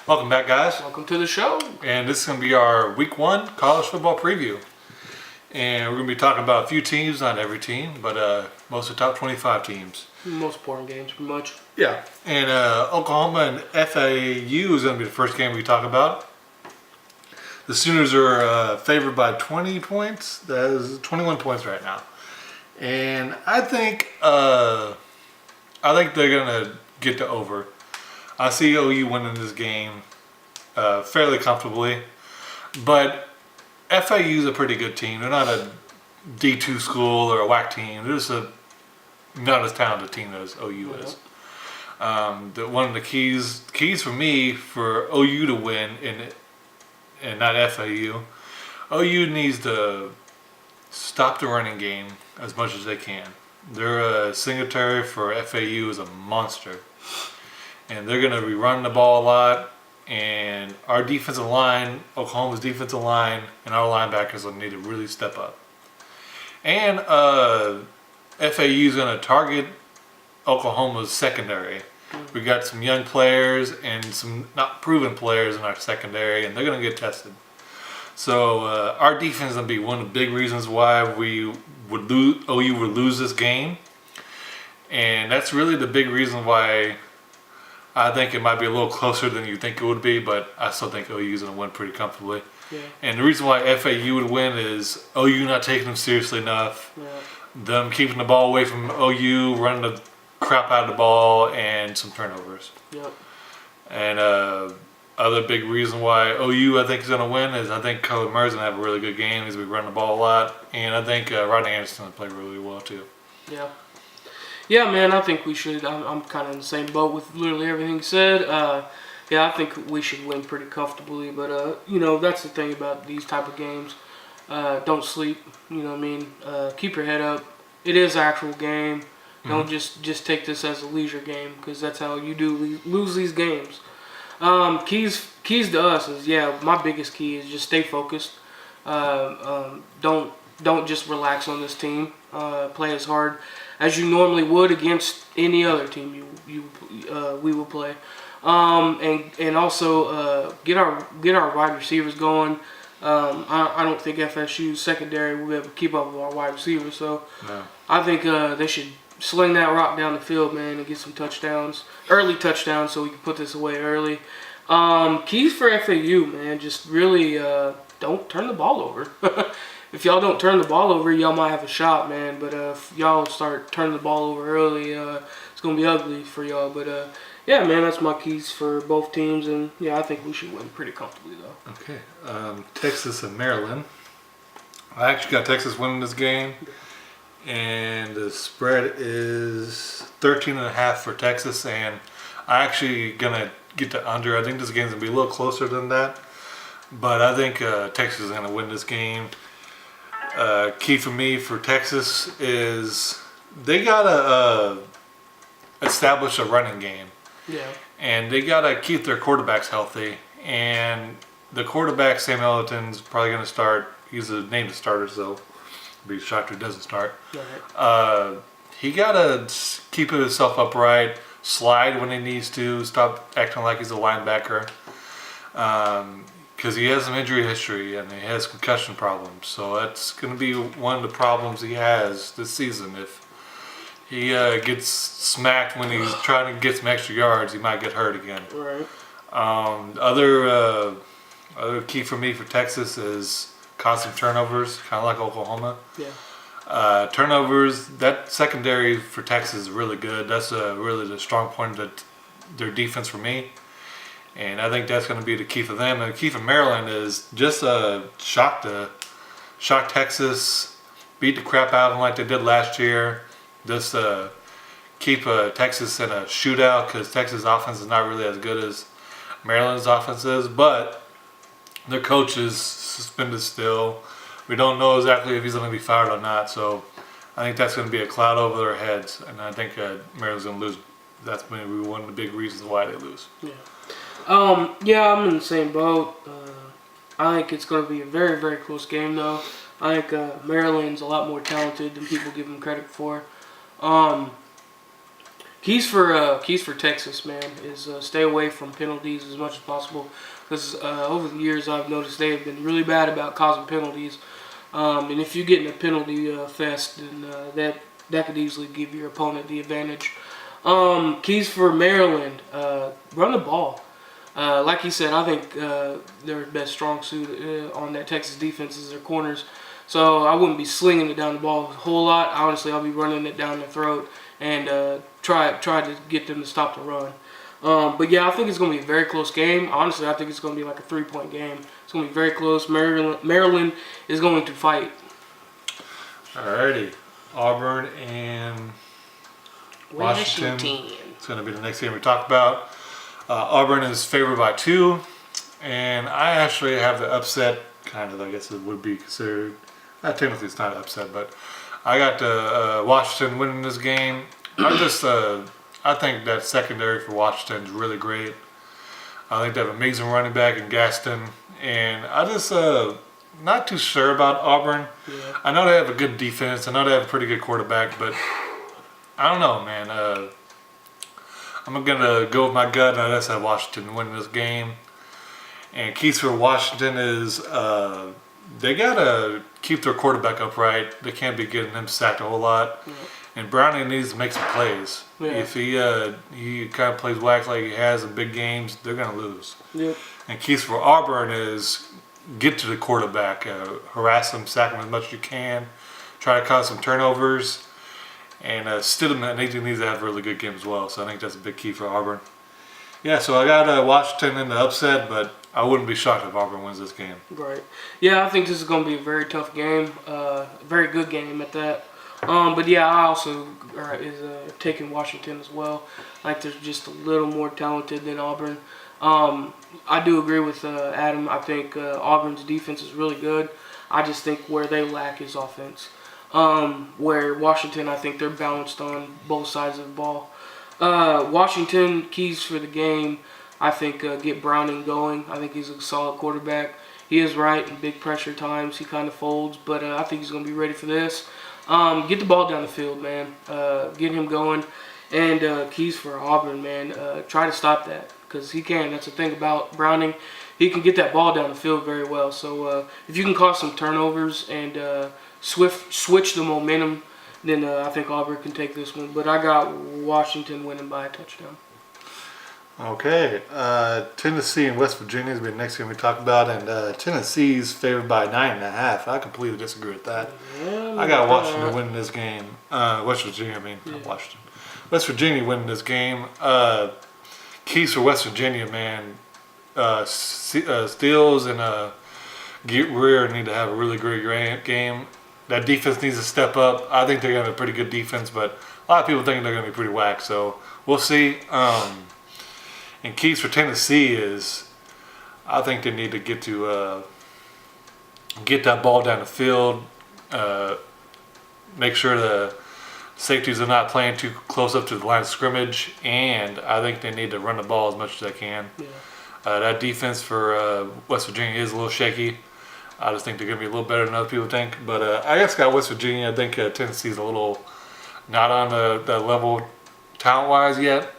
Welcome back, guys. Welcome to the show. And this is going to be our week 1 college football preview. And we're going to be talking about a few teams, not every team, but most of the top 25 teams. Most important games, pretty much. Yeah. And Oklahoma and FAU is going to be the first game we talk about. The Sooners are favored by 20 points. That is 21 points right now. And I think they're going to get to over. I see OU winning this game fairly comfortably, but FAU is a pretty good team. They're not a D2 school or a WAC team. They're just not as talented team as OU is. One of the keys for me for OU to win and not FAU, OU needs to stop the running game as much as they can. Their Singletary for FAU is a monster. And they're going to be running the ball a lot. And our defensive line, Oklahoma's defensive line, and our linebackers will need to really step up. And FAU is going to target Oklahoma's secondary. We got some young players and some not proven players in our secondary, and they're going to get tested. So our defense is going to be one of the big reasons why OU would lose this game. And that's really the big reason why I think it might be a little closer than you think it would be, but I still think OU is going to win pretty comfortably. Yeah. And the reason why FAU would win is OU not taking them seriously enough, them keeping the ball away from OU, running the crap out of the ball, and some turnovers. Yep. And other big reason why OU I think is going to win is I think Kyler Murray's going to have a really good game. He's going to be running the ball a lot, and I think Rodney Anderson's going to play really well too. Yeah. Yeah, man, I think we should. I'm kind of in the same boat with literally everything you said. Yeah, I think we should win pretty comfortably. But, that's the thing about these type of games. Don't sleep, you know what I mean? Keep your head up. It is an actual game. Don't just take this as a leisure game because that's how you do lose these games. Keys to us is, my biggest key is just stay focused. Don't just relax on this team. Play as hard as you normally would against any other team we will play, and also get our wide receivers going. I don't think FSU's secondary will be able to keep up with our wide receivers, so no. I think they should sling that rock down the field, man, and get some touchdowns, early touchdowns, so we can put this away early. Keys for FAU, man, just really don't turn the ball over. If y'all don't turn the ball over, y'all might have a shot, man. But if y'all start turning the ball over early, it's going to be ugly for y'all. But, yeah, man, that's my keys for both teams. And, I think we should win pretty comfortably, though. Okay. Texas and Maryland. I actually got Texas winning this game. And the spread is 13.5 for Texas. And I'm actually going to get to under. I think this game's going to be a little closer than that. But I think Texas is going to win this game. Key for me for Texas is they gotta establish a running game. Yeah. And they gotta keep their quarterbacks healthy. And the quarterback, Sam Elliton's probably gonna start. He's named the starter, so I'll be shocked if he doesn't start. Right. He gotta keep himself upright, slide when he needs to, stop acting like he's a linebacker. Because he has some injury history and he has concussion problems. So that's going to be one of the problems he has this season. If he gets smacked when he's trying to get some extra yards, he might get hurt again. Right. Other key for me for Texas is constant turnovers, kind of like Oklahoma. Yeah. Turnovers, that secondary for Texas is really good. That's really the strong point of their defense for me. And I think that's going to be the key for them. And the key for Maryland is just shock Texas, beat the crap out of them like they did last year. Just keep Texas in a shootout because Texas' offense is not really as good as Maryland's offense is. But their coach is suspended still. We don't know exactly if he's going to be fired or not. So I think that's going to be a cloud over their heads. And I think Maryland's going to lose. That's maybe one of the big reasons why they lose. Yeah. I'm in the same boat. I think it's going to be a very, very close game, though. I think Maryland's a lot more talented than people give them credit for. Keys for Texas, man, is stay away from penalties as much as possible. Because over the years, I've noticed they have been really bad about causing penalties. And if you get in a penalty fest, then that could easily give your opponent the advantage. Keys for Maryland, run the ball. Like he said, I think their best strong suit on that Texas defense is their corners. So I wouldn't be slinging it down the ball a whole lot. Honestly, I'll be running it down their throat and try to get them to stop the run. But yeah, I think it's going to be a very close game. Honestly, I think it's going to be like a 3-point game. It's going to be very close. Maryland is going to fight. Alrighty, Auburn and Washington. It's going to be the next game we talk about. Auburn is favored by 2, and I actually have the upset. Kind of, I guess it would be considered. Technically, it's not an upset, but I got Washington winning this game. I think that secondary for Washington is really great. I think they have an amazing running back in Gaston, and I just not too sure about Auburn. Yeah. I know they have a good defense. I know they have a pretty good quarterback, but I don't know, man. I'm gonna go with my gut, and I just have Washington winning this game. And keys for Washington is they gotta keep their quarterback upright. They can't be getting him sacked a whole lot. Yeah. And Browning needs to make some plays. Yeah. If he kind of plays whack like he has in big games, they're gonna lose. Yep. And keys for Auburn is get to the quarterback, harass him, sack him as much as you can, try to cause some turnovers, and Stidham and Nathan needs to have a really good game as well. So I think that's a big key for Auburn. Yeah, so I got Washington in the upset, but I wouldn't be shocked if Auburn wins this game. Right. Yeah, I think this is going to be a very tough game, very good game at that. But yeah, I also is taking Washington as well. Like they're just a little more talented than Auburn. I do agree with Adam. I think Auburn's defense is really good. I just think where they lack is offense. Where Washington, I think they're balanced on both sides of the ball. Washington, keys for the game, I think get Browning going. I think he's a solid quarterback. He is right in big pressure times. He kind of folds, but I think he's going to be ready for this. Get the ball down the field, man. Get him going. And keys for Auburn, man. Try to stop that because he can. That's the thing about Browning. He can get that ball down the field very well. So if you can cause some turnovers and switch the momentum, then I think Auburn can take this one. But I got Washington winning by a touchdown. Okay, Tennessee and West Virginia is the next game we talk about, and Tennessee's favored by 9.5. I completely disagree with that. Yeah, I got Washington winning this game. West Virginia, not Washington. West Virginia winning this game. Keys for West Virginia, man. Steals and Get Rear need to have a really great game. That defense needs to step up. I think they're going to have a pretty good defense, but a lot of people think they're going to be pretty whack, so we'll see. And keys for Tennessee is, I think they need to get that ball down the field, make sure the safeties are not playing too close up to the line of scrimmage, and I think they need to run the ball as much as they can. Yeah. That defense for West Virginia is a little shaky. I just think they're going to be a little better than other people think. But I guess got West Virginia. I think Tennessee's a little not on the level talent-wise yet.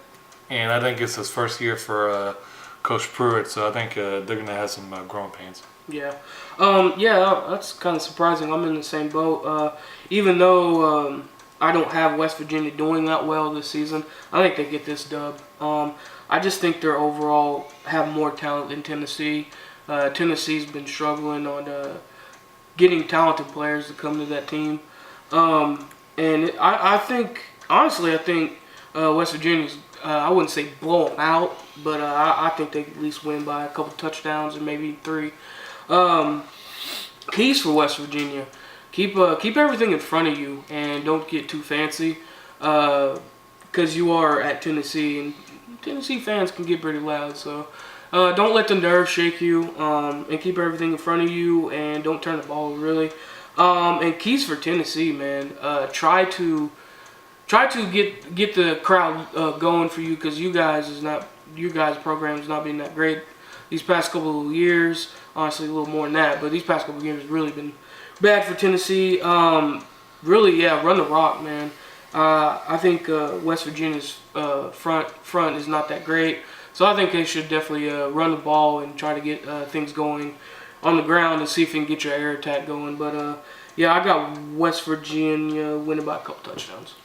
And I think it's his first year for Coach Pruitt, so I think they're going to have some growing pains. Yeah. That's kind of surprising. I'm in the same boat. Even though I don't have West Virginia doing that well this season, I think they get this dub. I just think they overall have more talent than Tennessee. Tennessee's been struggling on getting talented players to come to that team. And I think, honestly, West Virginia's, I wouldn't say blow them out, but I think they at least win by a couple touchdowns or maybe 3. Keys for West Virginia. Keep everything in front of you and don't get too fancy because you are at Tennessee, and Tennessee fans can get pretty loud. So don't let the nerves shake you and keep everything in front of you and don't turn the ball over, really. And keys for Tennessee, man. Try to get the crowd going for you because your guys' program is not being that great these past couple of years. Honestly, a little more than that, but these past couple of years have really been bad for Tennessee. Really, yeah, run the rock, man. I think West Virginia's front is not that great, so I think they should definitely run the ball and try to get things going on the ground and see if you can get your air attack going. But yeah, I got West Virginia winning by a couple touchdowns.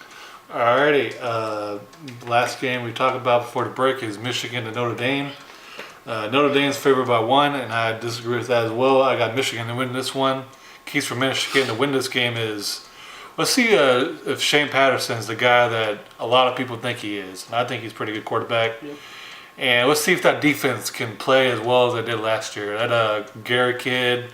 Alrighty. Last game we talked about before the break is Michigan and Notre Dame. Notre Dame's favored by 1, and I disagree with that as well. I got Michigan to win this one. Keys for Michigan to win this game is, let's see if Shane Patterson's the guy that a lot of people think he is. And I think he's a pretty good quarterback. Yep. And let's see if that defense can play as well as they did last year. That Gary kid,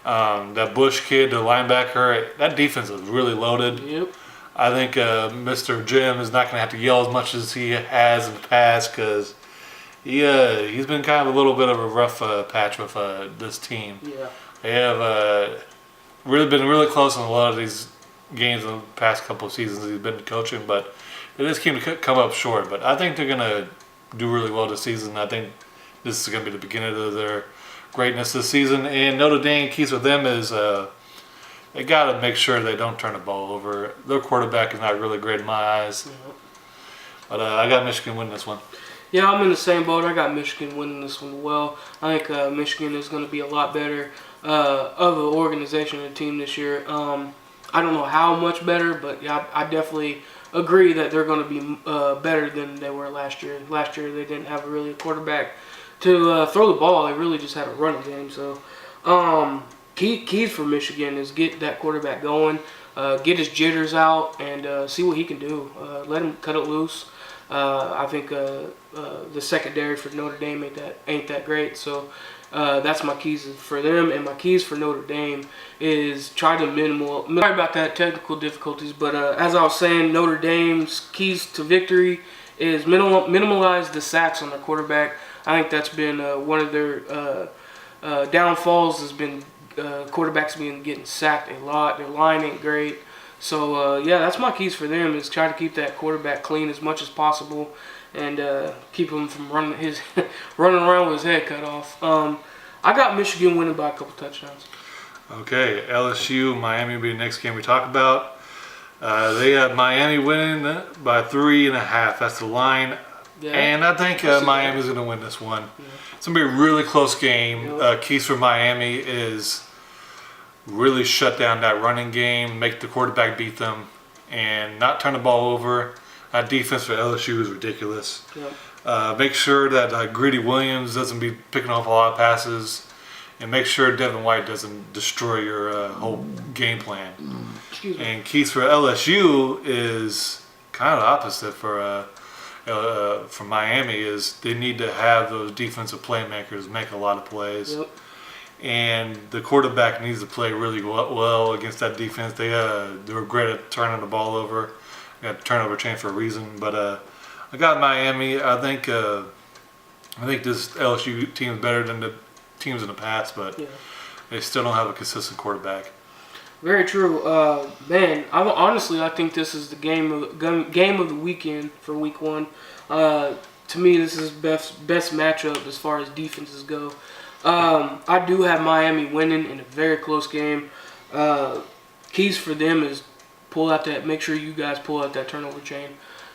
that Bush kid, the linebacker, that defense is really loaded. Yep. I think Mr. Jim is not going to have to yell as much as he has in the past because he's been kind of a little bit of a rough patch with this team. Yeah. They have really been really close in a lot of these games in the past couple of seasons he's been coaching, but they just seem to come up short. But I think they're going to do really well this season. I think this is going to be the beginning of their greatness this season. And Notre Dame, keys with them is they got to make sure they don't turn the ball over. Their quarterback is not really great in my eyes. Yeah. But I got Michigan winning this one. Yeah, I'm in the same boat. I got Michigan winning this one well. I think Michigan is going to be a lot better of an organization and team this year. I don't know how much better, but yeah, I definitely agree that they're going to be better than they were last year. Last year they didn't have really a quarterback to throw the ball. They really just had a running game. So keys for Michigan is get that quarterback going, get his jitters out, and see what he can do. Let him cut it loose. I think the secondary for Notre Dame ain't that great, so that's my keys for them. And my keys for Notre Dame is try to sorry about that technical difficulties, but as I was saying, Notre Dame's keys to victory is minimalize the sacks on their quarterback. I think that's been one of their downfalls has been quarterbacks getting sacked a lot. Their line ain't great. So, yeah, that's my keys for them is try to keep that quarterback clean as much as possible and keep him from running around with his head cut off. I got Michigan winning by a couple touchdowns. Okay, LSU, Miami will be the next game we talk about. They have Miami winning by 3.5. That's the line. Yeah. And I think Miami's going to win this one. Yeah. It's going to be a really close game. Yep. Keys for Miami is really shut down that running game, make the quarterback beat them, and not turn the ball over. That defense for LSU is ridiculous. Yep. Make sure that Greedy Williams doesn't be picking off a lot of passes, and make sure Devin White doesn't destroy your whole game plan. Excuse me. And keys for LSU is kind of the opposite for Miami is they need to have those defensive playmakers make a lot of plays. Yep. And the quarterback needs to play really well against that defense. They were great at turning the ball over. Got turnover chain for a reason. But I got Miami. I think this LSU team is better than the teams in the past, but Yeah. they still don't have a consistent quarterback. Very true, man. I think this is the game of the weekend for Week 1. To me, this is best matchup as far as defenses go. I do have Miami winning in a very close game. Keys for them is make sure you guys pull out that turnover chain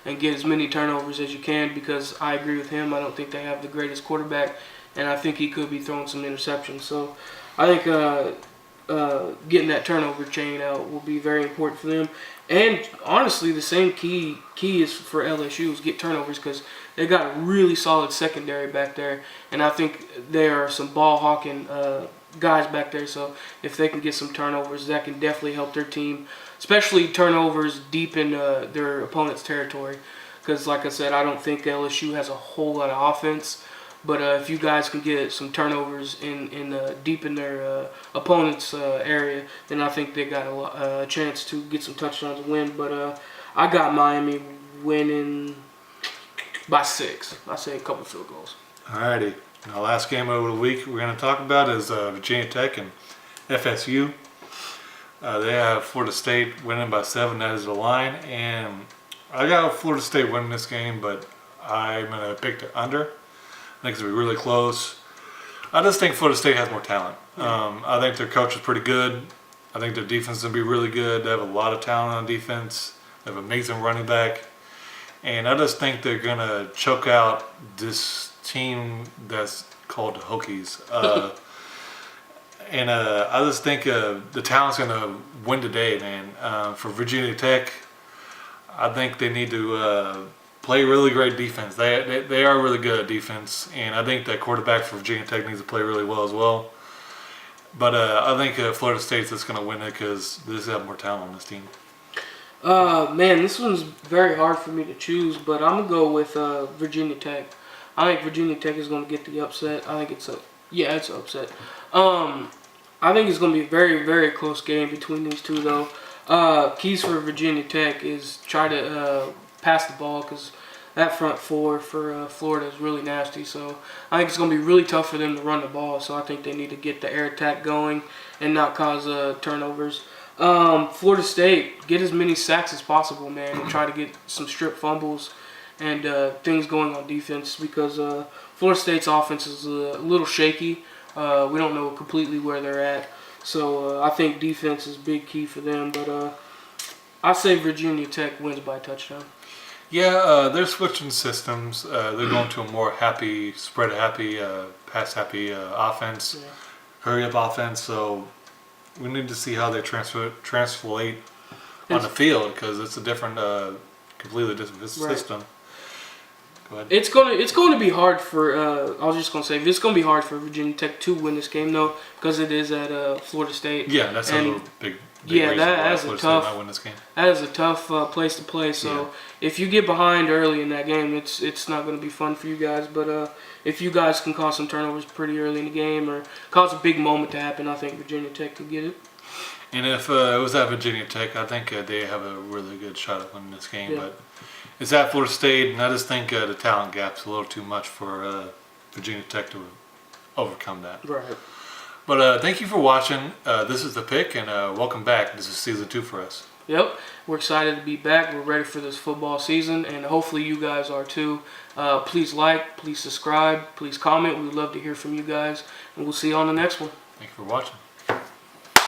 and get as many turnovers as you can because I agree with him. I don't think they have the greatest quarterback, and I think he could be throwing some interceptions. So I think getting that turnover chain out will be very important for them. And honestly, the same key is for LSU is get turnovers because they got a really solid secondary back there, and I think there are some ball hawking guys back there. So if they can get some turnovers, that can definitely help their team, especially turnovers deep in their opponent's territory. Because like I said, I don't think LSU has a whole lot of offense. But if you guys can get some turnovers in deep in their opponent's area, then I think they got a chance to get some touchdowns and win. But I got Miami winning by 6. I say a couple field goals. Alrighty. Now, last game of the week we're going to talk about is VirginiaTech and FSU. They have Florida State winning by 7. That is the line. And I got Florida State winning this game, but I'm going to pick the under. I think it's going to be really close. I just think Florida State has more talent. I think their coach is pretty good. I think their defense is going to be really good. They have a lot of talent on defense. They have an amazing running back. And I just think they're going to choke out this team that's called the Hokies. And I just think the talent's going to win today, man. For Virginia Tech, I think they need to play really great defense. They are really good at defense, and I think that quarterback for Virginia Tech needs to play really well as well. But I think Florida State's just going to win it because they just have more talent on this team. Man, this one's very hard for me to choose, but I'm going to go with Virginia Tech. I think Virginia Tech is going to get the upset. I think it's an upset. I think it's going to be a very, very close game between these two, though. Keys for Virginia Tech is try to pass the ball because that front four for Florida is really nasty. So I think it's going to be really tough for them to run the ball. So I think they need to get the air attack going and not cause turnovers. Florida State, get as many sacks as possible, man, and try to get some strip fumbles and things going on defense because Florida State's offense is a little shaky. We don't know completely where they're at. So I think defense is big key for them. But I say Virginia Tech wins by a touchdown. Yeah, they're switching systems. They're going to a more happy, spread happy, pass happy offense, hurry up offense. So we need to see how they translate on the field because it's a different, completely different system. Go ahead. It's going to be hard for. I was just going to say it's going to be hard for Virginia Tech to win this game though because it is at Florida State. Yeah, that's a big yeah, reason that is why a Florida tough. State might win this game. That is a tough place to play. So if you get behind early in that game, it's not going to be fun for you guys. But if you guys can cause some turnovers pretty early in the game or cause a big moment to happen, I think Virginia Tech could get it. And if it was at Virginia Tech, I think they have a really good shot at winning this game. Yeah. But it's at Florida State, and I just think the talent gap's a little too much for Virginia Tech to overcome that. Right. But thank you for watching. This is The Pick, and welcome back. This is Season 2 for us. Yep. We're excited to be back. We're ready for this football season, and hopefully you guys are too. Please like, please subscribe, please comment. We'd love to hear from you guys, and we'll see you on the next one. Thank you for watching.